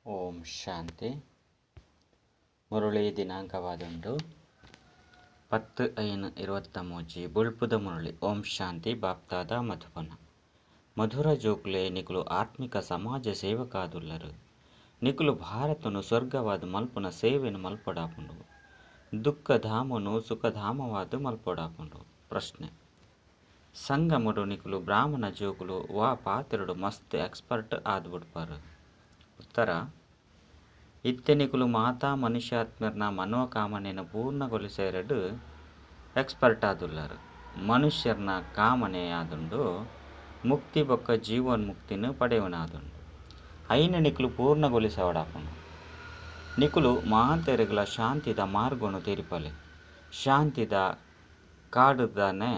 ಓಂ ಶಾಂತಿ. ಮುರುಳಿ ದಿನಾಂಕವಾದುಂಡು 10/5/23 ಬುಳ್ಪುದ ಮುರುಳಿ. ಓಂ ಶಾಂತಿ. ಬಾಪ್ತಾದ ಮಧುಬನ. ಮಧುರ ಜೋಕುಲೆ ನಿಕುಲು ಆತ್ಮಿಕ ಸಮಾಜ ಸೇವಕಾದುಲ್ಲರು. ನಿಕುಲು ಭಾರತನು ಸ್ವರ್ಗವಾದ ಮಲ್ಪುನ ಸೇವೆನು ಮಲ್ಪಡಾಪುಂಡು. ದುಃಖಧಾಮನು ಸುಖಧಾಮವಾದ ಮಲ್ಪಡಾಪುಂಡು. ಪ್ರಶ್ನೆ: ಸಂಗಮಡು ನಿಕುಲು ಬ್ರಾಹ್ಮಣ ಜೋಕುಲು ವಾ ಪಾತ್ರೆಡು ಮಸ್ತ್ ಎಕ್ಸ್ಪರ್ಟ್ ಆದ್ಬಿಡ್ಪಾರು. ಉತ್ತರ: ಇತ್ತೆ ನಿಕುಲು ಮಾತಾ ಮನುಷ್ಯಾತ್ಮರ್ನ ಮನೋಕಾಮನೆಯನ್ನು ಪೂರ್ಣಗೊಳಿಸೆರಡು ಎಕ್ಸ್ಪರ್ಟ್ ಆದುಲ್ಲರು. ಮನುಷ್ಯರ್ನ ಕಾಮನೆ ಆದುಂಡು ಮುಕ್ತಿ ಬೊಕ್ಕ ಜೀವನ್ಮುಕ್ತಿನ ಪಡೆಯವನಾದುಂಡು. ಐನ ನಿಕುಲು ಪೂರ್ಣಗೊಳಿಸವಡಾಪುಂಡು. ನಿಕುಲು ಮಹಾತೆರೆಗಳ ಶಾಂತಿದ ಮಾರ್ಗನು ತೆರಿಪಲೆ. ಶಾಂತಿದ ಕಾಡುದನೆ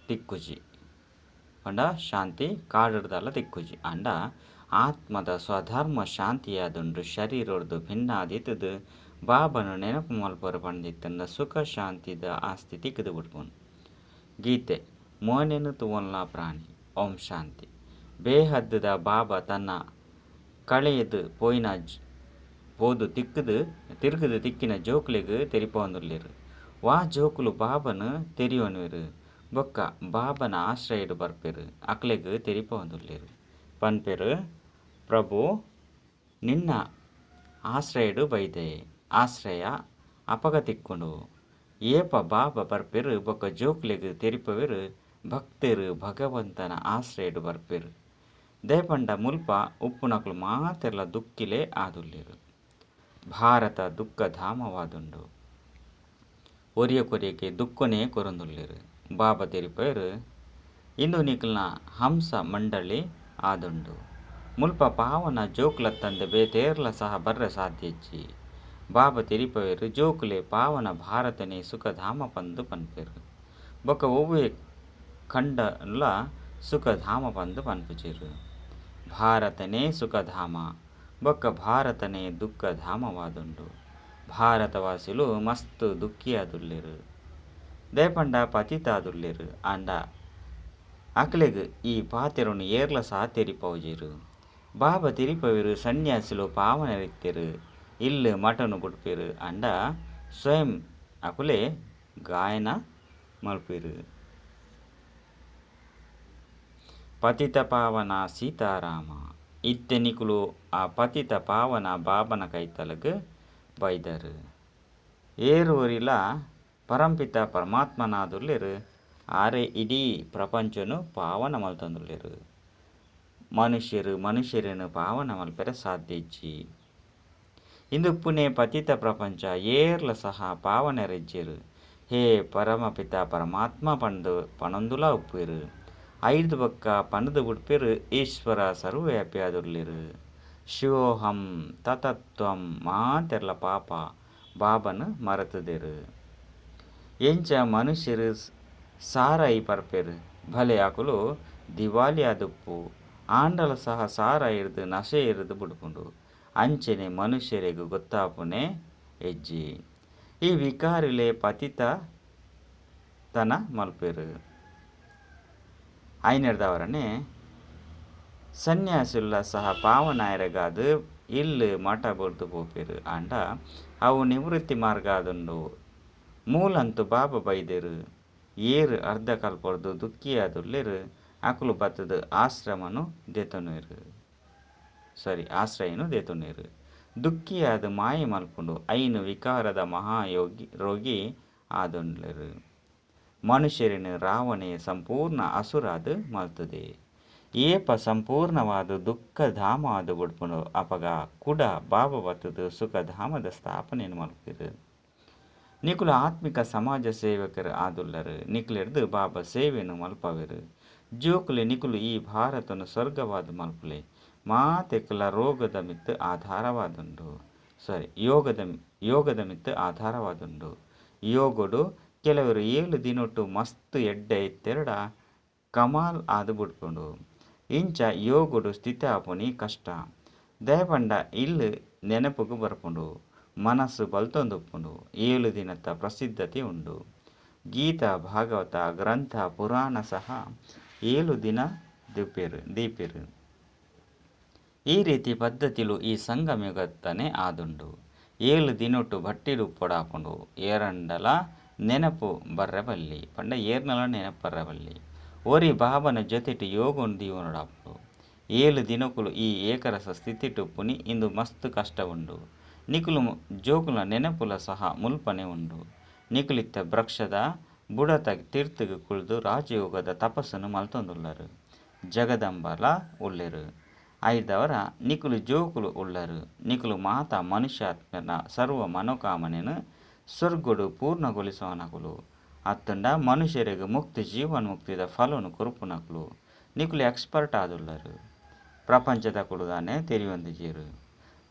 ತಿಕ್ಕುಜಿ ಅಂಡ ಶಾಂತಿ ಕಾಡುದಲ್ಲ ತಿಕ್ಕುಜಿ ಅಂಡ ಆತ್ಮದ ಸ್ವಧರ್ಮ ಶಾಂತಿಯಾದುಂಡು ಶರೀರದ್ದು ಭಿನ್ನಾದಿತ್ತದು ಬಾಬನು ನೆನಪು ಮಲ್ಪರು ಪಂಡಿತನ ಸುಖ ಶಾಂತಿದ ಆಸ್ತಿ ತಿಕ್ಕದು ಬಿಡ್ಕೊಂಡು. ಗೀತೆ: ಮೋನೆನು ತುವನ್ಲ ಪ್ರಾಣಿ. ಓಂ ಶಾಂತಿ. ಬೇಹದ್ದದ ಬಾಬಾ ತನ್ನ ಕಳೆಯದು ಪೋಯಿನ ಪೋದು ತಿರುಗದು ತಿಕ್ಕಿನ ಜೋಕುಲೆಗು ತೆರಿಪೊಂದುಲ್ಲೆರು. ವಾ ಜೋಕುಲು ಬಾಬನು ತೆರಿಯೋನುವೆರು ಬೊಕ್ಕ ಬಾಬನ ಆಶ್ರಯಡು ಬರ್ಪೆರು ಅಕ್ಲೆಗು ತೆರಿಪೊಂದುಲ್ಲೆರು. ಪನ್ಪೆರು: ಪ್ರಭು ನಿನ್ನ ಆಶ್ರಯಡು ಬೈದೆ. ಆಶ್ರಯ ಅಪಗ ತಿಕ್ಕುಂಡು. ಏಪ ಬಾಬಾ ಬರ್ಪೆರು ಬೊಕ್ಕ ಜೋಕುಲೆಗು ತೆರಿಪವೆರು ಭಕ್ತರು ಭಗವಂತನ ಆಶ್ರಯಡು ಬರ್ಪೆರು. ದೇಪಂಡ ಮುಲ್ಪ ಉಪ್ಪುನಕಲು ಮಾತೆರ್ಲ ದುಃಖಿಲೆ ಆದುಲ್ಲೆರು. ಭಾರತ ದುಃಖಧಾಮವಾದುಂಡು. ಒರಿಯ ಕೊರಿಯಕ್ಕೆ ದುಃಖನೇ ಕೊರೊಂದುಲ್ಲೆರು. ಬಾಬಾ ತೆರಿಪವೆರು ಇಂದು ನಿಕಲ್ನ ಹಂಸ ಮಂಡಳಿ ಆದುಂಡು. ಮುಲ್ಪ ಪಾವನ ಜೋಕುಲ ತಂದೆ ಬೇತೇರ್ಲ ಸಹ ಬರ್ರೆ ಸಾಧ್ಯಜ್ಜಿ. ಬಾಬಾ ತೆರಿಪವೆರು ಜೋಕುಲೆ ಪಾವನ ಭಾರತನೇ ಸುಖಧಾಮ ಪಂದು ಪನ್ಪೆರು ಬೊಕ್ಕ ಒವ್ವೆ ಖಂಡಲ ಸುಖಧಾಮ ಪಂದು ಪನ್ಪುಜಿರು. ಭಾರತನೇ ಸುಖಧಾಮ ಬೊಕ್ಕ ಭಾರತನೇ ದುಃಖಧಾಮವಾದುಂಡು. ಭಾರತವಾಸಿಲು ಮಸ್ತ್ ದುಃಖಿಯಾದುಲ್ಲೆರು. ದೇಪಂಡ ಪತಿತಾದುಲ್ಲೆರು ಅಂಡ ಅಕ್ಲೆಗ್ ಈ ಪಾತೆರನು ಏರ್ಲ ಸಹ ತೆರಿಪವುಜಿರು. ಬಾಬಾ ತೆರಿಪವೆರು ಸನ್ಯಾಸಿಲು ಪಾವನರಿತ್ತೆರು ಇಲ್ಲು ಮಠನು ಬುಡ್ಪೆರು ಅಂಡ ಸ್ವಯಂ ಅಕುಲೆ ಗಾಯನ ಮಲ್ಪೆರು. ಪತಿತ ಪಾವನ ಸೀತಾರಾಮ. ಇತ್ತೆ ನಿಕುಲು ಆ ಪತಿತ ಪಾವನ ಬಾಬನ ಕೈತಲಗ್ ಬೈದರು. ಏರುವರಿಲ ಪರಂಪಿತ ಪರಮಾತ್ಮನಾದುಲ್ಲೆರು ಆರೆ ಇಡೀ ಪ್ರಪಂಚನು ಪಾವನ ಮಲ್ತಂದುಲ್ಲೆರು. ಮನುಷ್ಯರನ್ನು ಪಾವನ ಮಲ್ಪೆರೆ ಸಾಧ್ಯಜ್ಜಿ. ಇಂದುಪ್ಪುನೆ ಪತಿತ ಪ್ರಪಂಚ ಏರ್ಲ ಸಹ ಪಾವನರೆಜ್ಜೆರು. ಹೇ ಪರಮಪಿತ ಪರಮಾತ್ಮ ಪಂದು ಪಣಂದುಲ ಉಪ್ಪೆರು. ಐದು ಬೊಕ್ಕ ಪಣದು ಬುಡ್ಪೆರು ಈಶ್ವರ ಸರ್ವವ್ಯಾಪಿ ಆದುಲ್ಲೆರು. ಶಿವೋಹಂ ತತತ್ವಂ ಮಾತೆರ್ಲ ಪಾಪ ಬಾಬನು ಮರೆತುದೆರು. ಎಂಚ ಮನುಷ್ಯರು ಸಾರಾಯಿ ಪರ್ಪೆರು ಭಲೆ ಅಕುಲು ದಿವಾಲಿ ಆದುಪ್ಪು ಆಂಡಲ ಸಹ ಸಾರ ಇರ್ದು ನಶೆ ಇರ್ದು ಬುಡ್ಪುಂಡು. ಅಂಚೆನೆ ಮನುಷ್ಯರಿಗೂ ಗೊತ್ತಾಪುನೆ ಎಜ್ಜಿ. ಈ ವಿಕಾರಿಲೆ ಪತಿತ ತನ ಮಲ್ಪೆರು. ಐನೆರ್ದವರನೆ ಸನ್ಯಾಸುಲ್ಲ ಸಹ ಪಾವನಾಯರಗಾದು ಇಲ್ಲು ಮಠ ಬೊಡ್ದು ಪೋಪೆರು ಅಂಡ ಅವು ನಿವೃತ್ತಿ ಮಾರ್ಗ ಆದುಂಡು. ಮೂಲಂತು ಬಾಬಾ ಬೈದೆರು ಏರು ಅರ್ಧ ಕಲ್ಪೊರ್ದು ದುಃಖಿಯಾದುಲ್ಲೆರು ಅಕುಲು ಬತ್ತದು ಆಶ್ರಯನು ದೇತುನೆರು. ದುಃಖಿಯಾದ ಮಾಯ ಮಲ್ಪುಂಡು ಐನು ವಿಕಾರದ ರೋಗಿ ಆದುಂಡ್ಲೆರು. ಮನುಷ್ಯರಿನ ರಾವಣೆ ಸಂಪೂರ್ಣ ಅಸುರಾದು ಮಲ್ತುದೆ. ಏಪ ಸಂಪೂರ್ಣವಾದ ದುಃಖಧಾಮ ಆದು ಬುಡ್ಪುಂಡು ಅಪಗ ಕುಡ ಬಾಬಾ ಬತ್ತದು ಸುಖಧಾಮದ ಸ್ಥಾಪನೆಯನ್ನು ಮಲ್ಪೆರು. ನಿಕುಲು ಆತ್ಮಿಕ ಸಮಾಜ ಸೇವಕರು ಆದುಲ್ಲರು. ನಿಕುಲೆರ್ದು ಬಾಬಾ ಸೇವೆಯನ್ನು ಮಲ್ಪವೆರು. ಜೋಕುಲೆ ನಿಕುಲು ಈ ಭಾರತನು ಸ್ವರ್ಗವಾದ ಮಲ್ಪುಲೆ ಮಾತೆಕ್ಕಲ ಯೋಗದ ಮಿತ್ತು ಆಧಾರವಾದುಂಡು. ಯೋಗಡು ಕೆಲವರು 7 ದಿನೊಟ್ಟು ಮಸ್ತ್ ಎಡ್ಡೆ ಇತ್ತೆರಡ ಕಮಾಲ್ ಆದು ಬುಡ್ಪುಂಡು. ಇಂಚ ಯೋಗಡು ಸ್ಥಿತಿ ಆಪುನಿ ಕಷ್ಟ. ದಯಪಂಡ ಇಲ್ಲು ನೆನಪುಗು ಬರ್ಪುಂಡು. ಮನಸ್ಸು ಬಲ್ತೊಂದುಪ್ಪುಂಡು. 7 ದಿನದ ಪ್ರಸಿದ್ಧತೆ ಉಂಡು. ಗೀತಾ ಭಾಗವತ ಗ್ರಂಥ ಪುರಾಣ ಸಹ 7 ದಿನ ದೀಪೆರು. ಈ ರೀತಿ ಪದ್ಧತಿಲು ಈ ಸಂಗಮಿಗತ್ತನೆ ಆದುಂಡು. 7 ದಿನೊಟ್ಟು ಬಟ್ಟಿಡು ಪೊಡಾಪುಂಡು ಏರಂಡಲ ನೆನಪು ಬರ್ರೆಬಲ್ಲಿ ಪಂಡ ಏರ್ನಲ ನೆನಪು ಬರ್ರೆಬಲ್ಲಿ ಒರಿ ಬಾಬನ ಜೊತೆಟು ಯೋಗೊಂಡು ದೀವನೊಡಾಪುಂಡು. 7 ದಿನಕುಲು ಈ ಏಕರಸ ಸ್ಥಿತಿಟುಪ್ಪುನಿ ಇಂದು ಮಸ್ತ್ ಕಷ್ಟ ಉಂಡು. ನಿಕುಲು ಜೋಕುಲ ನೆನಪುಲ ಸಹ ಮುಲ್ಪನೆ ಉಂಡು. ನಿಕುಲಿತ್ತ ವೃಕ್ಷದ ಬುಡತ ತೀರ್ಥಗ್ ಕುಳ್ದು ರಾಜಯೋಗದ ತಪಸ್ಸನ್ನು ಮಲ್ತೊಂದುಲ್ಲರು. ಜಗದಂಬಲ ಉಳ್ಳೆರು. ಐದವರ ನಿಕುಲು ಜೋಕುಲು ಉಳ್ಳರು. ನಿಕುಲು ಮಾತ ಮನುಷ್ಯಾತ್ಮನ ಸರ್ವ ಮನೋಕಾಮನೆನು ಸ್ವರ್ಗುಡು ಪೂರ್ಣಗೊಳಿಸೋನಕುಲು. ಅತ್ತುಂಡ ಮನುಷ್ಯರಿಗೆ ಮುಕ್ತಿ ಜೀವನ್ಮುಕ್ತಿದ ಫಲನು ಕೊರುಪುನಕುಲು. ನಿಕುಲು ಎಕ್ಸ್ಪರ್ಟ್ ಆದುಳ್ಳರು. ಪ್ರಪಂಚದ ಕುಡುದಾನೆ ತೆರಿಯೊಂದಿಜೀರು.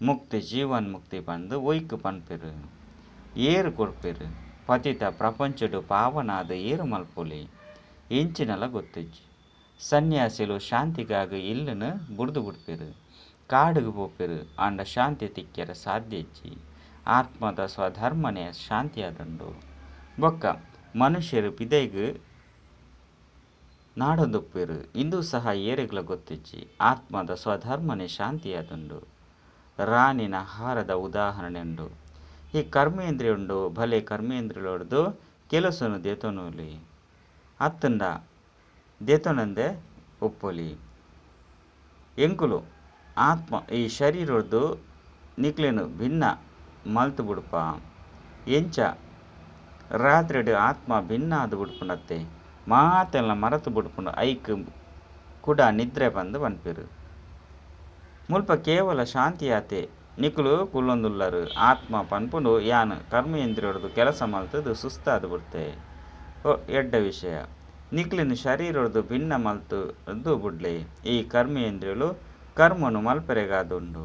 ಮುಕ್ತಿ ಜೀವನ್ಮುಕ್ತಿ ಪಂದು ಒಯ್ಕು ಪನ್ಪೆರು. ಏರು ಕೊಡ್ಪೆರು. ಪತಿತ ಪ್ರಪಂಚಡು ಪಾವನಾದ ಏರು ಮಲ್ಪೊಲಿ ಇಂಚಿನಲ ಗೊತ್ತಿಜ್ಜಿ. ಸನ್ಯಾಸಿಲು ಶಾಂತಿಗಾಗಿ ಇಲ್ಲನು ಬುಡ್ದು ಬಿಡ್ಪೆರು. ಕಾಡುಗು ಪೋಪೆರು ಆಂಡ ಶಾಂತಿ ತಿಕ್ಕೆರ ಸಾಧ್ಯಜ್ಜಿ. ಆತ್ಮದ ಸ್ವಧರ್ಮನೆ ಶಾಂತಿಯಾದುಂಡು. ಬೊಕ್ಕ ಮನುಷ್ಯರು ಪಿದೈಗು ನಾಡೊಂದುಪ್ಪೆರು. ಇಂದು ಸಹ ಏರೆಗ್ಲ ಗೊತ್ತಿಜ್ಜಿ. ಆತ್ಮದ ಸ್ವಧರ್ಮನೆ ಶಾಂತಿಯಾದುಂಡು. ರಾಣಿನ ಹಾರದ ಉದಾಹರಣೆ ಉಂಡು. ಈ ಕರ್ಮೇಂದ್ರಿಯ ಉಂಡು ಭಲೆ ಕರ್ಮೇಂದ್ರಿಯೊಡ್ದು ಕೆಲಸನು ದೇತೊನುಲಿ ಅತ್ತುಂಡ ದೇತೊನಂದೆ ಒಪ್ಪೊಲಿ. ಎಂಕುಲು ಆತ್ಮ ಈ ಶರೀರದ್ದು ನಿಕ್ಲೆನು ಭಿನ್ನ ಮಲ್ತು ಬಿಡುಪ ಎಂಚ ರಾತ್ರಿಡು ಆತ್ಮ ಭಿನ್ನ ಆದು ಬಿಡ್ಪುಂಡತ್ತೆ ಮಾತೆಲ್ಲ ಮರತು ಬಿಡ್ಪುಂಡು ಐಕ್ ಕೂಡ ನಿದ್ರೆ ಬಂದು ಬನ್ಪೆರು. ಮುಲ್ಪ ಕೇವಲ ಶಾಂತಿಯಾತೆ ನಿಕುಲು ಕುಲ್ಲೊಂದುಲ್ಲರು. ಆತ್ಮ ಪನ್ಪುಂಡು ಯಾನ್ ಕರ್ಮೇಂದ್ರಿಯೊಡ್ದು ಕೆಲಸ ಮಲ್ತದು ಸುಸ್ತಾದು ಬಿಡ್ತೆ ಎಡ್ಡ ವಿಷಯ. ನಿಕ್ಲಿನ ಶರೀರದ್ದು ಭಿನ್ನ ಮಲ್ತದ್ದು ಬುಡ್ಲೆ ಈ ಕರ್ಮೇಂದ್ರಿಯಲು ಕರ್ಮನು ಮಲ್ಪೆರೆಗಾದುಂಡು.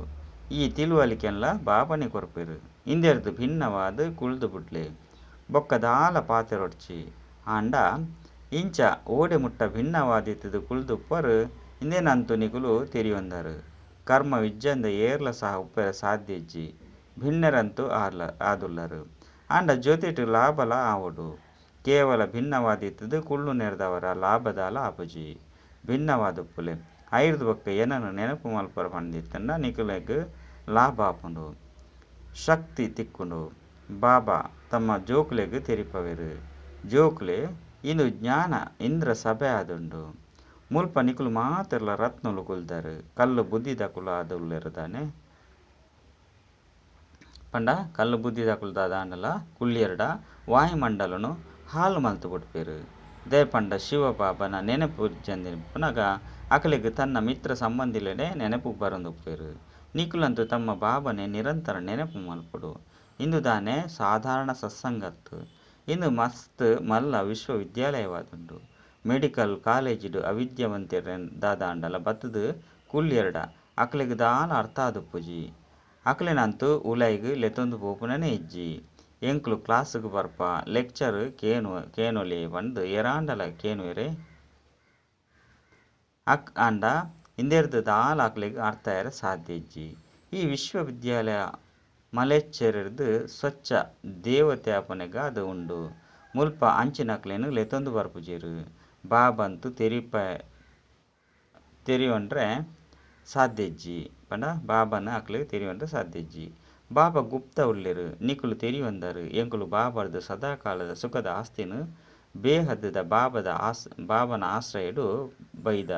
ಈ ತಿಳುವಳಿಕೆಲ್ಲ ಬಾಬನೆ ಕೊರ್ಪೆರು. ಇಂದೆರ್ದು ಭಿನ್ನವಾದ ಕುಳ್ದು ಬುಡ್ಲೆ ಬೊಕ್ಕದಾಲ ಪಾತೆರೊಡ್ಚಿ ಆಂಡ ಇಂಚ ಓಡೆ ಮುಟ್ಟ ಭಿನ್ನವಾದಿತ್ತದು ಕುಳ್ದುಪ್ಪರು ಇಂದೇನಂತು ನಿಕುಲು ತೆರಿಯೊಂದರು. ಕರ್ಮ ವಿಜ್ಜಂದ ಏರ್ಲ ಸಹ ಉಪ್ಪೆರ ಸಾಧ್ಯಜ್ಜಿ. ಭಿನ್ನರಂತೂ ಆದುಲ್ಲರು ಆಂಡ ಜೊತೆಟು ಲಾಭಲ ಆವಡು. ಕೇವಲ ಭಿನ್ನವಾದಿತ್ತದು ಕುಳ್ಳು ನೆರೆದವರ ಲಾಭದಾಲ ಆಪುಜಿ. ಭಿನ್ನವಾದುಪ್ಪುಲೆ ಐರ್ದು ಬೊಕ್ಕ ಏನನ್ನು ನೆನಪು ಮಲ್ಪರ ಪಂಡಿತ್ತಂಡ ನಿಕುಲೆಗ್ ಲಾಭ ಆಪುಂಡು. ಶಕ್ತಿ ತಿಕ್ಕುಂಡು. ಬಾಬಾ ತಮ್ಮ ಜೋಕುಲೆಗ್ ತೆರಿಪವೆರು. ಜೋಕುಲೆ ಇಂದು ಜ್ಞಾನ ಇಂದ್ರ ಸಭೆ ಆದುಂಡು. ಮುಲ್ಪ ನಿಕುಲು ಮಾತೆರ್ಲ ರತ್ನಲು ಕುಲ್ದರು. ಕಲ್ಲು ಬುದ್ಧಿದ ಕುಲ ಆದುಲ್ಲೆರದಾನೆ ಪಂಡ ಕಲ್ಲು ಬುದ್ಧಿದ ಕುಲ್ದಾದಾಂಡಲ ಕುಳ್ಳಿಯರ್ಡ ವಾಯುಮಂಡಲನು ಹಾಲು ಮಲ್ತು ಬಿಡ್ಪೆರು. ದೇಪಂಡ ಶಿವಬಾಬನ ನೆನಪು ಜಂದಿಪುನಗ ಅಕಲಿಗೆ ತನ್ನ ಮಿತ್ರ ಸಂಬಂಧಿಲೆನೆ ನೆನಪು ಬರೊಂದುಪ್ಪೆರು. ನಿಕುಲಂತೂ ತಮ್ಮ ಬಾಬನೆ ನಿರಂತರ ನೆನಪು ಮಲ್ಪುಡು. ಇಂದು ದಾನೆ ಸಾಧಾರಣ ಸತ್ಸಂಗತ್ತು. ಇಂದು ಮಸ್ತ್ ಮಲ್ಲ ವಿಶ್ವವಿದ್ಯಾಲಯವಾದುಂಡು. ಮೆಡಿಕಲ್ ಕಾಲೇಜಿಡು ಅವಿದ್ಯಾವಂತದಾದಾಂಡಲ ಬತ್ತದು ಕುಳ್ಳಿಯರ್ಡ ಅಕಲಿಗೆ ದಾಲ ಅರ್ಥ ಆದುಪ್ಪುಜಿ. ಅಕಲಿನಂತೂ ಉಲೈಗ್ ಲೆತೊಂದು ಪೋಪುನನೆ ಇಜ್ಜಿ. ಎಂಕ್ಲು ಕ್ಲಾಸ್ಗ್ ಬರ್ಪ ಲೆಕ್ಚರ್ ಕೇನೊಲಿ ಪಂಡ್ ಎರಾಂಡಲ ಕೇನುವೆರೆ ಅಕ್ ಆಂಡ ಇಂದೆರ್ದು ದಾಲ ಅಕಲಿಗೆ ಅರ್ಥ ಏರ ಸಾಧ್ಯ ಇಜ್ಜಿ. ಈ ವಿಶ್ವವಿದ್ಯಾಲಯ ಮಲೆಚ್ಚೆರೆರ್ದು ಸ್ವಚ್ಛ ದೇವತ್ಯಾಪನೆಗ ಅದು ಉಂಡು. ಮುಲ್ಪ ಅಂಚಿನಕ್ಲೆನು ಲೆತೊಂದು ಬರ್ಪುಜೆರು. ಬಾಬಂತೂ ತೆರಿಯೊಂಡ್ರೆ ಸಾಧ್ಯಜ್ಜಿ ಪಂಡ ಬಾಬನ ಅಕ್ಲಿಗೆ ತೆರಿಯೊಂಡ್ರೆ ಸಾಧ್ಯಜ್ಜಿ. ಬಾಬಾ ಗುಪ್ತ ಉಳ್ಳೆರು. ನಿಕುಲು ತೆರಿಯೊಂದರು. ಎಂಕುಲು ಬಾಬರ್ದು ಸದಾಕಾಲದ ಸುಖದ ಆಸ್ತಿನು ಬೇಹದ್ದದ ಬಾಬನ ಆಶ್ರಯಡು ಬೈದ.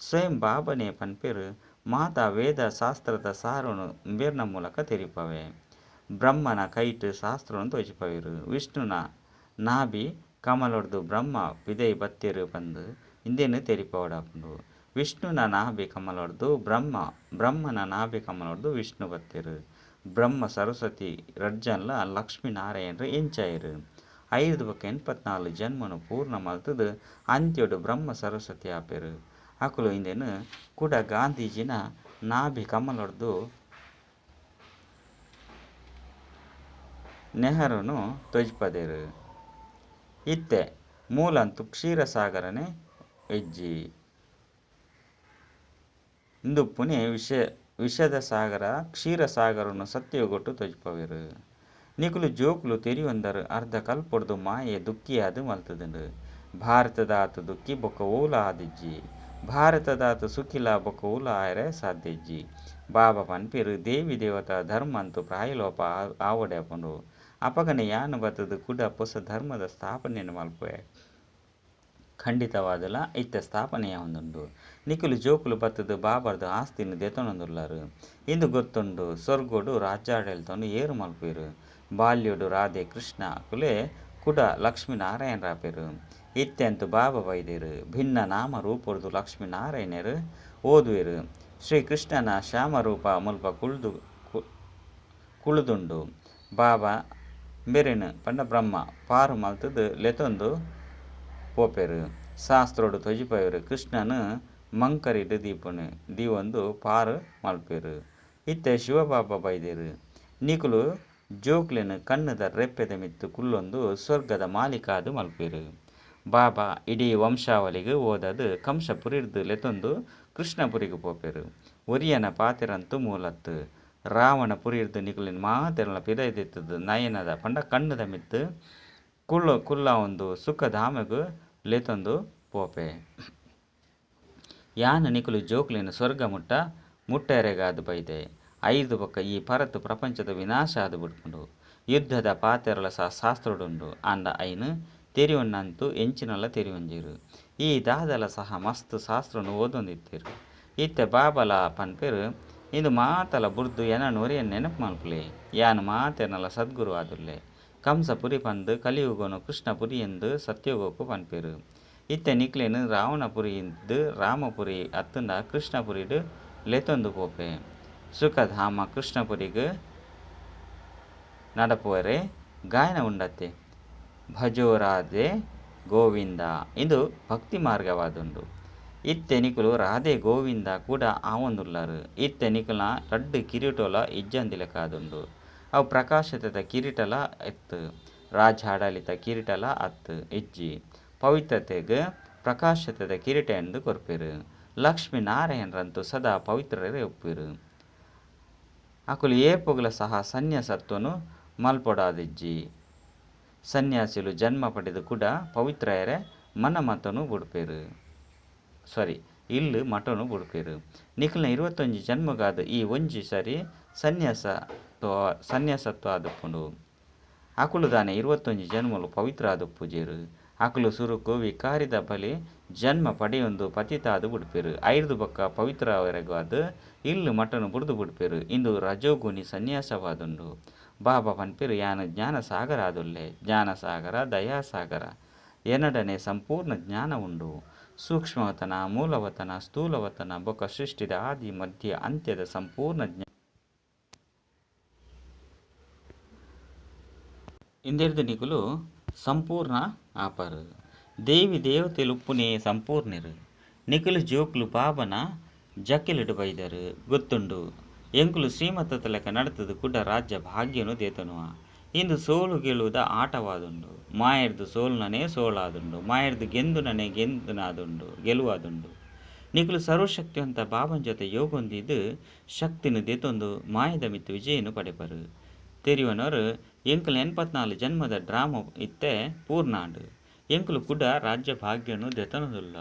ಸ್ವಯಂ ಬಾಬನೇ ಪನ್ಪೆರು. ಮಾತಾ ವೇದ ಶಾಸ್ತ್ರದ ಸಾರನು ಬೇರ್ನ ಮೂಲಕ ತೆರಿಪವೆ. ಬ್ರಹ್ಮನ ಕೈಟ್ ಶಾಸ್ತ್ರವನ್ನು ತೋಚಿಪವೆರು. ವಿಷ್ಣುನ ನಾಭಿ ಕಮಲೊಡ್ದು ಬ್ರಹ್ಮ ಪಿದೈ ಬತ್ತೆರು ಬಂದು ಇಂದೇನು ತೆರಿಪವಡಾಪುಂಡು. ವಿಷ್ಣುನ ನಾಭಿ ಕಮಲೊಡ್ದು ಬ್ರಹ್ಮನ ನಾಭಿ ಕಮಲೊಡ್ದು ವಿಷ್ಣು ಬತ್ತೆರು. ಬ್ರಹ್ಮ ಸರಸ್ವತಿ ರಡ್ಜನ್ಲ ಲಕ್ಷ್ಮೀನಾರಾಯಣರು ಎಂಚಾಯರು. 584 ಜನ್ಮನು ಪೂರ್ಣ ಮಲ್ತದು ಅಂತ್ಯೊಡು ಬ್ರಹ್ಮ ಸರಸ್ವತಿ ಆಪೆರು. ಅಕುಲು ಇಂದೇನು ಕೂಡ ಗಾಂಧೀಜಿನ ನಾಭಿ ಕಮಲೊಡ್ದು ನೆಹರುನು ತೊಜ್ಪದೆರು. ಇತ್ತೆ ಮೂಲಂತೂ ಕ್ಷೀರಸಾಗರನೆ ಎಜ್ಜಿ. ಇಂದುಪ್ಪುನೆ ವಿಷದ ಸಾಗರ ಕ್ಷೀರಸಾಗರನು ಸತ್ಯಗೊಟ್ಟು ತೊಜ್ಪವೆರು. ನಿಕುಲು ಜೋಕುಲು ತೆರಿಯೊಂದರು. ಅರ್ಧ ಕಲ್ಪೊಡ್ದು ಮಾಯೆ ದುಃಖಿಯಾದು ಮಲ್ತದುಂಡು. ಭಾರತದ ಆತು ದುಃಖಿ ಬೊಕ್ಕ ಓಲ ಆದಿಜ್ಜಿ. ಭಾರತದಾತ ಸುಖಿಲ ಬೊಕ ಆಯರೆ ಸಾಧ್ಯಜ್ಜಿ ಬಾಬಾ ಪನ್ಪೆರು ದೇವಿ ದೇವತಾ ಧರ್ಮ ಅಂತೂ ಪ್ರಾಯಲೋಪ ಆವಡಾಪುಂಡು ಅಪಗನೆ ಯಾನು ಬತ್ತದು ಕುಡ ಹೊಸ ಧರ್ಮದ ಸ್ಥಾಪನೆಯನ್ನು ಮಲ್ಪೆ ಖಂಡಿತವಾದಲ ಇತ್ತ ಸ್ಥಾಪನೆಯ ಹೊಂದುಂಡು ನಿಖುಲು ಜೋಕುಲು ಬತ್ತದು ಬಾಬರ್ದು ಆಸ್ತಿನ ದೆತೊನೊಂದುಲ್ಲಾರು ಇಂದು ಗೊತ್ತುಂಡು ಸ್ವರ್ಗೋಡು ರಾಜ್ಯಾಡಳಿತವನ್ನು ಏರು ಮಲ್ಪೇರು ಬಾಲ್ಯೋಡು ರಾಧೆ ಕೃಷ್ಣ ಕುಲೆ ಕುಡ ಲಕ್ಷ್ಮೀನಾರಾಯಣ ರಾಪೇರು ಇತ್ತೆಂತು ಬಾಬಾ ಬೈದೇರು ಭಿನ್ನ ನಾಮ ರೂಪೊರ್ದು ಲಕ್ಷ್ಮೀನಾರಾಯಣರು ಓದುವೆರು ಶ್ರೀಕೃಷ್ಣನ ಶ್ಯಾಮರೂಪ ಮುಲ್ಪ ಕುಳುದುಂಡು ಬಾಬಾ ಬೆರೆನು ಪಂಡ ಬ್ರಹ್ಮ ಪಾರು ಮಲ್ತದು ಲೆತೊಂದು ಪೋಪೆರು ಶಾಸ್ತ್ರೋಡು ತೊಜಿಪೇರು ಕೃಷ್ಣನು ಮಂಕರಿಡು ದೀಪನು ದೀವೊಂದು ಪಾರು ಮಲ್ಪೇರು ಇತ್ತೆ ಶಿವಬಾಬಾ ಬೈದೇರು ನಿಕುಲು ಜೋಕ್ಲೆನು ಕಣ್ಣದ ರೆಪ್ಪೆದ ಮಿತ್ತು ಕುಲ್ಲೊಂದು ಸ್ವರ್ಗದ ಮಾಲೀಕಾದು ಮಲ್ಪೇರು ಬಾಬಾ ಇಡೀ ವಂಶಾವಳಿಗೆ ಓದದು ಕಂಸಪುರಿರ್ದು ಲೆತೊಂದು ಕೃಷ್ಣಪುರಿಗೆ ಪೋಪೆರು ಒರಿಯನ ಪಾತೆರಂತು ಮೂಲತ್ತು ರಾವಣ ಪುರಿರ್ದು ನಿಕುಲಿನ ಮಾತೆರಲ ಪಿದೈದೆತ್ತದು ನಯನದ ಪಂಡ ಕಣ್ಣದ ಮಿತ್ತು ಕುಲ್ಲ ಒಂದು ಸುಖಧಾಮಗು ಲೆತೊಂದು ಪೋಪೆ ಯಾನ ನಿಕುಲು ಜೋಕ್ಲಿನ ಸ್ವರ್ಗ ಮುಟ್ಟೆರೆಗಾದು ಬೈದೆ 5 ಬೊಕ್ಕ ಈ ಪರತು ಪ್ರಪಂಚದ ವಿನಾಶ ಆದು ಬಿಡ್ಕೊಂಡು ಯುದ್ಧದ ಪಾತೆರಲ ಶಾಸ್ತ್ರಡುಂಡು ಅಂಡ ಐನು ತೆರಿವನ್ನಂತೂ ಎಂಚಿನಲ್ಲ ತೆರಿವಂಜೀರು ಈ ದಾದಲ ಸಹ ಮಸ್ತ್ ಶಾಸ್ತ್ರನು ಓದೊಂದಿತ್ತೀರು ಇತ್ತೆ ಬಾಬಲ ಪನ್ಪೆರು ಇಂದು ಮಾತಲ ಬುರ್ದು ಎನನು ಒರಿಯ ನೆನಪು ಮಲ್ಪಲೆ ಯಾನು ಮಾತೆನಲ ಸದ್ಗುರು ಆದುಲ್ಲೆ ಕಂಸಪುರಿ ಪಂದು ಕಲಿಯುಗನು ಕೃಷ್ಣಪುರಿ ಎಂದು ಸತ್ಯೋಗೋಕು ಪನ್ಪೇರು ಇತ್ತೆ ನಿಕ್ಲೇನು ರಾವಣಪುರಿ ಇದ್ದು ರಾಮಪುರಿ ಅತ್ತುಂಡ ಕೃಷ್ಣಪುರಿಡು ಲೆತೊಂದು ಪೋಪೆ ಸುಖಧಾಮ ಕೃಷ್ಣಪುರಿಗೂ ನಡಪುವರೆ ಗಾಯನ ಉಂಡತ್ತೆ ಭಜೋರಾಧೆ ಗೋವಿಂದ ಇಂದು ಭಕ್ತಿ ಮಾರ್ಗವಾದುಂಡು ಇತ್ತೆನಿಕುಲು ರಾಧೆ ಗೋವಿಂದ ಕೂಡ ಆವೊಂದುಲ್ಲಾರು ಇತ್ತೆನಿಕುಲ ರಡ್ಡು ಕಿರೀಟೋಲ ಇಜ್ಜಂದಿಲ ಕಾದುಂಡು ಅವು ಪ್ರಕಾಶತದ ಕಿರೀಟಲ ಎತ್ತು ರಾಜಾಡಳಿತ ಕಿರೀಟಲ ಅತ್ತು ಇಜ್ಜಿ ಪವಿತ್ರತೆಗೆ ಪ್ರಕಾಶತದ ಕಿರೀಟ ಎಂದು ಕೊರ್ಪೆರು ಲಕ್ಷ್ಮೀನಾರಾಯಣರಂತೂ ಸದಾ ಪವಿತ್ರರೇ ಒಪ್ಪಿರು ಅಕುಲು ಏಪುಗಳ ಸಹ ಸನ್ಯಾಸತ್ವನು ಮಲ್ಪೊಡಾದಿಜ್ಜಿ ಸನ್ಯಾಸಿಲು ಜನ್ಮ ಪಡೆದು ಕೂಡ ಪವಿತ್ರಯರೇ ಮನ ಮತನು ಬುಡ್ಪೇರು ಇಲ್ಲು ಮಠನು ಬುಡ್ಪೇರು ನಿಖಲ್ನ 21 ಜನ್ಮಗಾದ ಈ ಒಂಜಿ ಸರಿ ಸನ್ಯಾಸತ್ವ ಆದುಪ್ಪುಂಡು ಅಕುಲು ದಾನೆ 21 ಜನ್ಮಲು ಪವಿತ್ರ ಆದುಪ್ಪುಜೇರು ಅಕುಲು ಸುರುಕು ವಿಕಾರಿದ ಬಲಿ ಜನ್ಮ ಪಡೆಯೊಂದು ಪತಿತಾದು ಬುಡ್ಪೇರು 5 ಬೊಕ್ಕ ಪವಿತ್ರವರೆಗಾದು ಇಲ್ಲು ಮಠನು ಬುಡ್ದು ಬುಡ್ಪೇರು ಇಂದು ರಜೋಗುಣಿ ಸನ್ಯಾಸವಾದುಂಡು ಬಾಬಾ ಪನ್ಪೇರು ಯಾನು ಜ್ಞಾನ ಸಾಗರ ಆದುಲ್ಲೆ ಜ್ಞಾನಸಾಗರ ದಯಾಸಾಗರ ಎನಡನೆ ಸಂಪೂರ್ಣ ಜ್ಞಾನ ಉಂಡು ಸೂಕ್ಷ್ಮವತನ ಮೂಲವತನ ಸ್ಥೂಲವತನ ಬೊಕ್ಕ ಸೃಷ್ಟಿದ ಆದಿ ಮಧ್ಯ ಅಂತ್ಯದ ಸಂಪೂರ್ಣ ಜ್ಞಾನ ಇಂದೆರ್ದು ನಿಕುಲು ಸಂಪೂರ್ಣ ಆಪರು ದೇವಿ ದೇವತೆಲು ಉಪ್ಪುನೇ ಸಂಪೂರ್ಣರು ನಿಕುಲು ಜೋಕ್ಲು ಬಾಬನ ಜಕ್ಕೆಲಿಡು ಬೈದರು ಗೊತ್ತುಂಡು ಎಂಕುಲು ಶ್ರೀಮತದ ಲೆಕ್ಕ ನಡತದು ಕೂಡ ರಾಜ್ಯ ಭಾಗ್ಯನು ದೇತನುವ ಇಂದು ಸೋಲು ಗೆಲ್ಲುವುದ ಆಟವಾದುಂಡು ಮಾಯರ್ದು ಸೋಲ್ನನೇ ಸೋಲಾದುಂಡು ಮಾಯರ್ದು ಗೆಂದುನನೇ ಗೆಲುವಾದುಂಡು ನಿಕುಲು ಸರ್ವಶಕ್ತಿವಂತ ಬಾಬನ ಜೊತೆ ಯೋಗೊಂದಿದ್ದು ಶಕ್ತಿನು ದೇತೊಂದು ಮಾಯದ ಮಿತ್ತು ವಿಜಯನು ಪಡೆಪರು ತೆರಿವನವರು ಎಂಕುಲು 84 ಜನ್ಮದ ಡ್ರಾಮ ಇತ್ತೆ ಪೂರ್ಣಾಂಡು ಎಂಕುಲು ಕೂಡ ರಾಜ್ಯ ಭಾಗ್ಯನು ದೆತನದುಲ್ಲ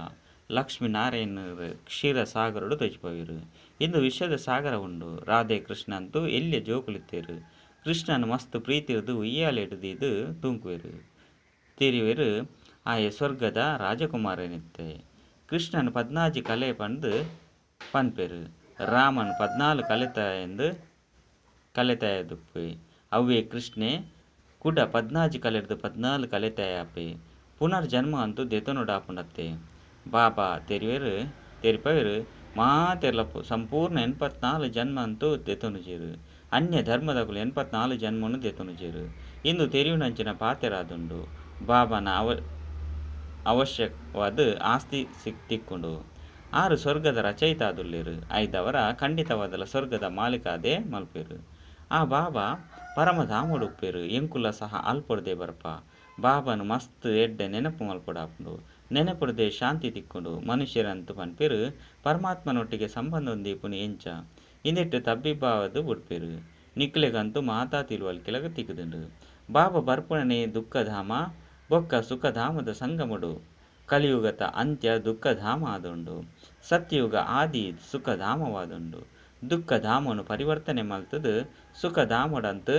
ಲಕ್ಷ್ಮೀನಾರಾಯಣರು ಕ್ಷೀರ ಸಾಗರಡು ತೊಜಿಪವಿರು ಇಂದು ವಿಶ್ವದ ಸಾಗರ ಉಂಡು ರಾಧೆ ಕೃಷ್ಣ ಅಂತೂ ಎಲ್ಲಿಯ ಜೋಕುಲಿತ್ತೇರು ಕೃಷ್ಣನು ಮಸ್ತ್ ಪ್ರೀತಿರ್ದು ಉಯ್ಯಾಲೆಡ್ದು ತೂಂಕುವೆರು ತಿರಿವೆರು ಆಯ ಸ್ವರ್ಗದ ರಾಜಕುಮಾರನಿತ್ತೆ ಕೃಷ್ಣನು 14 ಕಲೆ ಪನ್ಪೆರು ರಾಮನು 14 ಕಲೆತಾಯದುಪ್ಪೆ ಅವ್ವೇ ಕೃಷ್ಣೆ ಕೂಡ 14 ಕಲೆಡ್ದು 14 ಕಲೆತಾಯಪೆ ಪುನರ್ಜನ್ಮ ಅಂತೂ ದೆತನುಡಾಪುಂಡತ್ತೆ ಬಾಬಾ ತೆರಿಪವೆರು ಮಾತೆರ್ಲ ಸಂಪೂರ್ಣ 84 ಜನ್ಮ ಅಂತೂ ದೆತೊನುಜೇರು ಅನ್ಯ ಧರ್ಮದಕುಲು 84 ಜನ್ಮನು ದೆತೊನುಜೇರು ಇಂದು ತೆರಿವಿನಂಚಿನ ಪಾತೆರಾದುಂಡು ಬಾಬಾನ ಅವಶ್ಯಕವಾದ ಆಸ್ತಿ ತಿಕ್ಕೊಂಡು 6 ಸ್ವರ್ಗದ ರಚಯಿತ ಆದುಲ್ಲೇರು 5 ಖಂಡಿತವಾದಲ ಸ್ವರ್ಗದ ಮಾಲೀಕಾದೇ ಮಲ್ಪೇರು ಆ ಬಾಬಾ ಪರಮಧಾಮಡು ಉಪ್ಪೇರು ಎಂಕುಲ ಸಹ ಅಲ್ಪೊಡ್ದೆ ಬರ್ಪ ಬಾಬಾನು ಮಸ್ತ್ ಎಡ್ಡೆ ನೆನಪು ಮಲ್ಪೊಡಾಪುಂಡು ನೆನಪುಡ್ದೆ ಶಾಂತಿ ತಿಕ್ಕೊಂಡು ಮನುಷ್ಯರಂತೂ ಪನ್ಪೇರು ಪರಮಾತ್ಮನೊಟ್ಟಿಗೆ ಸಂಬಂಧ ಹೊಂದೀಪುನಿ ಎಂಚ ಇಂದೆಟ್ಟು ತಬ್ಬಿಬ್ಬಾವದು ಬುಡ್ಪೇರು ನಿಕ್ಲೆಗಂತೂ ಮಾತಾ ತಿಳುವಳಿಕೆಲಗ ತಿಕ್ಕುದುಂಡು ಬಾಬಾ ಬರ್ಪುಣನೆ ದುಃಖಧಾಮ ಬೊಕ್ಕ ಸುಖಧಾಮದ ಸಂಗಮಡು ಕಲಿಯುಗದ ಅಂತ್ಯ ದುಃಖಧಾಮ ಆದುಂಡು. ಸತ್ಯಯುಗ ಆದಿ ಸುಖಧಾಮವಾದುಂಡು. ದುಃಖಧಾಮನು ಪರಿವರ್ತನೆ ಮಲ್ತದು ಸುಖಧಾಮಡಂತ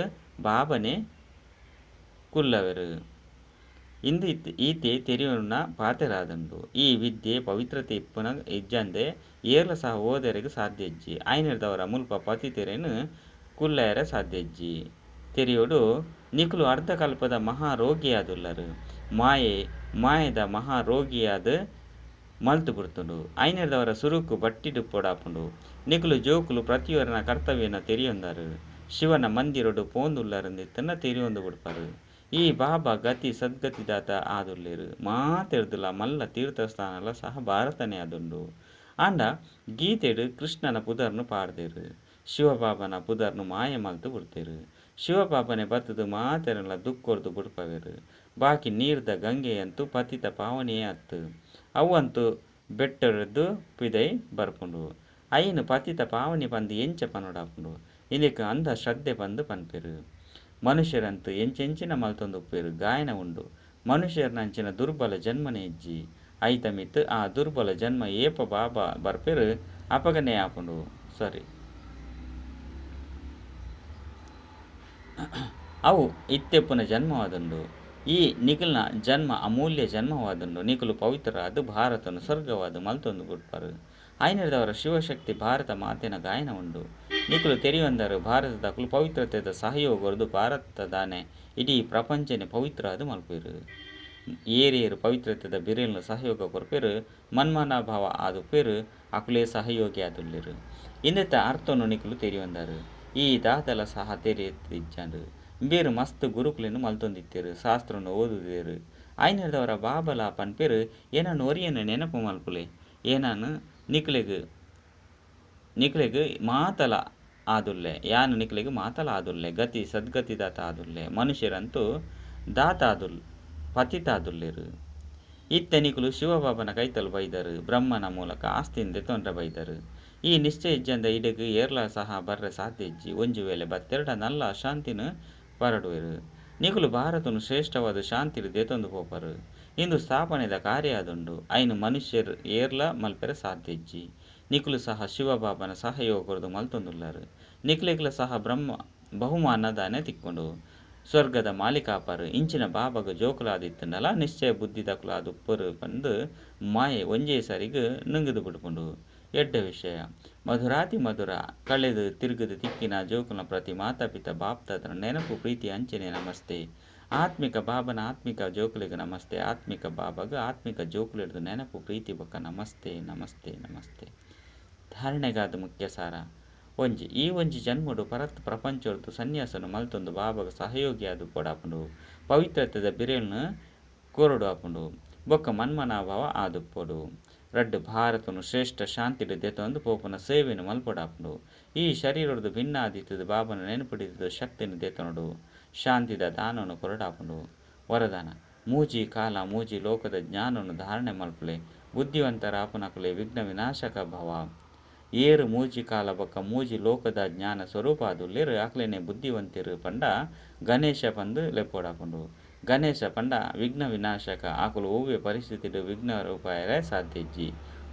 ಬಾಬನೆ ಕುಲ್ಲವೆರು. ಇಂದು ಈತೆ ತೆರೆಯುನ ಪಾತೆರಾದಂಡು. ಈ ವಿದ್ಯೆ ಪವಿತ್ರತೆ ಇಪ್ಪುನ ಇಜ್ಜಂದೆ ಏರ್ಲ ಸಹ ಓದರೆಗೆ ಸಾಧ್ಯಜ್ಜಿ. ಐನರ್ದವರ ಮುಲ್ಪ ಪತಿತೆರೆನು ಕುಲ್ಲಾಯರ ಸಾಧ್ಯಜ್ಜಿ. ತೆರೆಯೋಡು ನಿಕುಲು ಅರ್ಧಕಲ್ಪದ ಮಹಾರೋಗಿಯಾದುಲ್ಲರು. ಮಾಯದ ಮಹಾರೋಗಿಯಾದ ಮಲ್ತು ಬಿಡ್ತುಂಡು. ಐನರ್ದವರ ಸುರುಕು ಬಟ್ಟಿಡು ಪೋಡಾಪುಂಡು. ನಿಕುಲು ಜೋಕುಲು ಪ್ರತಿಯೊರನ ಕರ್ತವ್ಯನ ತೆರೆಯೊಂದರು. ಶಿವನ ಮಂದಿರೊಡು ಪೋಂದುಲ್ಲರಂದಿತ್ತನ್ನ ತೆರೆಯೊಂದು ಬಿಡ್ಪರು. ಈ ಬಾಬಾ ಗತಿ ಸದ್ಗತಿದಾತ ಆದುಲ್ಲೇರು. ಮಾತೆರ್ದುಲ ಮಲ್ಲ ತೀರ್ಥಸ್ಥಾನಲ ಸಹ ಭಾರತನೇ ಆದುಂಡು. ಆಂಡ ಗೀತೆಡು ಕೃಷ್ಣನ ಪುದರ್ನು ಪಾಡ್ದೇರು. ಶಿವಬಾಬನ ಪುದರ್ನು ಮಾಯ ಮಲ್ತು ಬಿಡ್ತೇರು. ಶಿವಬಾಬನೆ ಬತ್ತದು ಮಾತೆರಲ ದುಃಖೊರ್ದು ಬಿಡ್ಪವೇರು. ಬಾಕಿ ನೀರ್ದ ಗಂಗೆಯಂತೂ ಪತಿತ ಪಾವನೆಯೇ ಅತ್ತು. ಅವಂತೂ ಬೆಟ್ಟರದ್ದು ಪಿದೈ ಬರ್ಪುಂಡು. ಐನು ಪತಿತ ಪಾವನಿ ಬಂದು ಎಂಚ ಪನೋಡಾಪುಂಡು. ಇದಕ್ಕೆ ಅಂಧ ಶ್ರದ್ಧೆ ಬಂದು ಪನ್ಪೆರು. ಮನುಷ್ಯರಂತೂ ಎಂಚೆಂಚಿನ ಮಲ್ತೊಂದು ಉಪ್ಪೇರು ಗಾಯನ ಉಂಡು. ಮನುಷ್ಯರ್ನಂಚಿನ ದುರ್ಬಲ ಜನ್ಮನೆ ಇಜ್ಜಿ. ಐತ ಮಿತ್ತು ಆ ದುರ್ಬಲ ಜನ್ಮ ಏಪ ಬಾಬಾ ಬರ್ಪೆರು ಅಪಗನೆ ಆಪುಂಡು. ಸಾರಿ ಅವು ಇತ್ತೆಪ್ಪುನ ಜನ್ಮವಾದುಂಡು. ಈ ನಿಖಿಲ್ನ ಜನ್ಮ ಅಮೂಲ್ಯ ಜನ್ಮವಾದುಂಡು. ನಿಖಿಲು ಪವಿತ್ರ ಅದು ಭಾರತನು ಸ್ವರ್ಗವಾದು ಮಲ್ತೊಂದು ಬಿಡ್ಪರು. ಐನರ್ದವರ ಶಿವಶಕ್ತಿ ಭಾರತ ಮಾತೆನ ಗಾಯನ ಉಂಡು. ನಿಖಿಲು ತೆರೆಯೊಂದರು ಭಾರತದ ಕುಲು ಪವಿತ್ರತೆದ ಸಹಯೋಗರದು ಭಾರತದಾನೆ ಇಡೀ ಪ್ರಪಂಚನೆ ಪವಿತ್ರ ಅದು ಮಲ್ಪೇರು. ಏರೇರು ಪವಿತ್ರತೆದ ಬಿರೇಲ್ನ ಸಹಯೋಗ ಕೊರ್ಪೇರು ಮನ್ಮನಾಭಾವ ಆದುಪ್ಪೇರು ಅಕುಲೇ ಸಹಯೋಗಿ ಆದುಲ್ಲೇರು. ಇಂದೆತ್ತ ಅರ್ಥನು ನಿಖಿಲು ತೆರೆಯೊಂದರು. ಈ ದಾದಲ ಸಹ ತೆರೆಯತ್ತಿಜ್ಜಂಡು. ಬೇರು ಮಸ್ತ್ ಗುರುಕುಲೆನು ಮಲ್ತೊಂದಿತ್ತೇರು. ಶಾಸ್ತ್ರನು ಓದುದೇರು. ಐನರ್ದವರ ಬಾಬಲ ಪನ್ಪೇರು ಏನನ್ನು ಒರಿಯನ್ನು ನೆನಪು ಮಲ್ಪುಲೆ. ಏನಾನು ನಿಕ್ಲೆಗ್ ಮಾತಲ ಆದುಲ್ಲೆ. ಯಾನು ನಿಕ್ಲೆಗ್ ಮಾತಲ ಆದುಲ್ಲೆ. ಗತಿ ಸದ್ಗತಿದಾತ ಆದುಲ್ಲೆ. ಮನುಷ್ಯರಂತೂ ದಾತ ಆದುಲ್ ಪತಿತ ಆದುಲ್ಲೇರು. ಇತ್ತ ನಿಕುಲು ಶಿವಬಾಬನ ಕೈತಲು ಬೈದರು. ಬ್ರಹ್ಮನ ಮೂಲಕ ಆಸ್ತಿಯಿಂದ ತೊಂದರೆ ಬೈದರು. ಈ ನಿಶ್ಚಯ ಇಜ್ಜಂದ ಇಡೆಗ್ ಏರ್ಲ ಸಹ ಬರ್ರೆ ಸಾಧ್ಯ ಇಜ್ಜಿ. ಒಂಜು ವೇಳೆ ಬತ್ತೆರಡ ನಲ್ಲ ಶಾಂತಿನ ಪರಡುವೆರು. ನಿಕುಲು ಭಾರತನು ಶ್ರೇಷ್ಠವಾದ ಶಾಂತಿರು ದೇತೊಂದು ಪೋಪರು. ಇಂದು ಸ್ಥಾಪನೆದ ಕಾರ್ಯ ಆದುಂಡು. ಐನು ಮನುಷ್ಯರು ಏರ್ಲ ಮಲ್ಪೆರೆ ಸಾಧ್ಯ ಇಜ್ಜಿ. ನಿಕುಲು ಸಹ ಶಿವಬಾಬನ ಸಹಯೋಗರದು ಮಲ್ತೊಂದುಲ್ಲರು. ನಿಕ್ಲೆಗ್ಲ ಸಹ ಬ್ರಹ್ಮ ಬಹುಮಾನದಾನೆ ತಿಕ್ಕೊಂಡು ಸ್ವರ್ಗದ ಮಾಲಿಕಾಪರು. ಇಂಚಿನ ಬಾಬಾಗ ಜೋಕುಲಾದಿತ್ತಂಡಲ ನಿಶ್ಚಯ ಬುದ್ಧಿದಕುಲಾದ ಉಪ್ಪರು ಬಂದು ಮಾಯೆ ಒಂಜೇ ಸರಿಗ ನುಂಗಿದು ಬಿಡ್ಪುಂಡು. ಎಡ್ಡ ವಿಷಯ ಮಧುರಾತಿ ಮಧುರ ಕಳೆದು ತಿರುಗದು ತಿಕ್ಕಿನ ಜೋಕುಲ ಪ್ರತಿ ಮಾತಾಪಿತ ಬಾಪ್ತಾದರ ನೆನಪು ಪ್ರೀತಿ ಅಂಚನೆ ನಮಸ್ತೆ. ಆತ್ಮಿಕ ಬಾಬನ ಆತ್ಮಿಕ ಜೋಕುಲಿಗೆ ನಮಸ್ತೆ. ಆತ್ಮಿಕ ಬಾಬಾಗ ಆತ್ಮಿಕ ಜೋಕುಲಿಡ್ದು ನೆನಪು ಪ್ರೀತಿ ಬೊಕ್ಕ ನಮಸ್ತೆ ನಮಸ್ತೆ ನಮಸ್ತೆ. ಧಾರಣೆಗಾದ ಮುಖ್ಯ ಸಾರ ಒಂಜಿ ಈ ಒಂಜಿ ಜನ್ಮಡು ಪರತ್ ಪ್ರಪಂಚೊರ್ದು ಸನ್ಯಾಸನು ಮಲ್ತೊಂದು ಬಾಬಾಗ ಸಹಯೋಗಿ ಆದು ಕೊಡಾಪುಂಡು. ಪವಿತ್ರತೆದ ಬಿರೇಲ್ನು ಕೋರಡು ಆಪುಂಡು. ಬೊಕ್ಕ ಮನ್ಮನಾಭಾವ ಆದುಪ್ಪೊಡು. ರಡ್ಡು ಭಾರತನು ಶ್ರೇಷ್ಠ ಶಾಂತಿಡು ದೆತೊಂದು ಪೋಪುನ ಸೇವೆನು ಮಲ್ಪೊಡಾಪುಂಡು. ಈ ಶರೀರಡು ಭಿನ್ನಾದಿತ್ತದು ಬಾಬನ ನೆನಪಿಡಿದ ಶಕ್ತಿನು ದೆತೊನಡು. ಶಾಂತಿದ ದಾನನು ಕೊರಡಾಪುಂಡು. ವರದಾನ ಮೂಜಿ ಕಾಲ ಮೂಜಿ ಲೋಕದ ಜ್ಞಾನನು ಧಾರಣೆ ಮಲ್ಪುಲೆ. ಬುದ್ಧಿವಂತರ ಆಪುನಕುಲೆ ವಿಘ್ನ ವಿನಾಶಕ ಭವ. ಏರು ಮೂಜಿ ಕಾಲ ಬೊಕ್ಕ ಮೂಜಿ ಲೋಕದ ಜ್ಞಾನ ಸ್ವರೂಪ ಆದುಲ್ಲೇರು. ಅಕ್ಲೆನೆ ಬುದ್ಧಿವಂತಿರು ಪಂಡ ಗಣೇಶ ಪಂದು ಲೆಪ್ಪೊಡಾಪುಂಡು. ಗಣೇಶ ಪಂಡ ವಿಘ್ನ ವಿನಾಶಕ. ಆಕುಲು ಓವ್ಯ ಪರಿಸ್ಥಿತಿಡು ವಿಘ್ನ ರೂಪಾಯರೇ ಸಾಧ್ಯ ಇಜ್ಜಿ.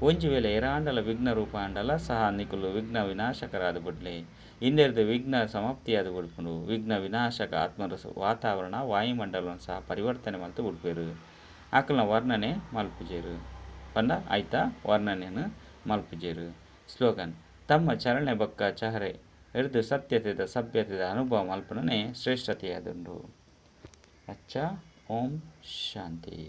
ಒಂಜಿ ವೇಳೆ ಎರಾಂಡಲ ವಿಘ್ನ ರೂಪ ಅಂಡಲ ಸಹ ನಿಕುಲು ವಿಘ್ನ ವಿನಾಶಕರಾದ ಬಿಡ್ಲೆ. ಇಂದೆರ್ದು ವಿಘ್ನ ಸಮಾಪ್ತಿಯಾದ ಬಿಡ್ಪುಂಡು. ವಿಘ್ನ ವಿನಾಶಕ ಆತ್ಮರ ವಾತಾವರಣ ವಾಯುಮಂಡಲವನ್ನು ಸಹ ಪರಿವರ್ತನೆ ಮಲ್ತು ಬಿಡ್ಪೇರು. ಅಕಲ್ನ ವರ್ಣನೆ ಮಲ್ಪುಜೇರು ಪಂಡ ಆಯ್ತಾ ವರ್ಣನೆಯನ್ನು ಮಲ್ಪುಜೇರು. ಸ್ಲೋಗನ್ ತಮ್ಮ ಚರಣೆ ಬೊಕ್ಕ ಚಹರೆ ಹಿಡಿದು ಸತ್ಯತೆದ ಸಭ್ಯತೆದ ಅನುಭವ ಮಲ್ಪನೇ ಶ್ರೇಷ್ಠತೆಯಾದುಂಡು. ಅಚ್ಚ ಓಂ ಶಾಂತಿ.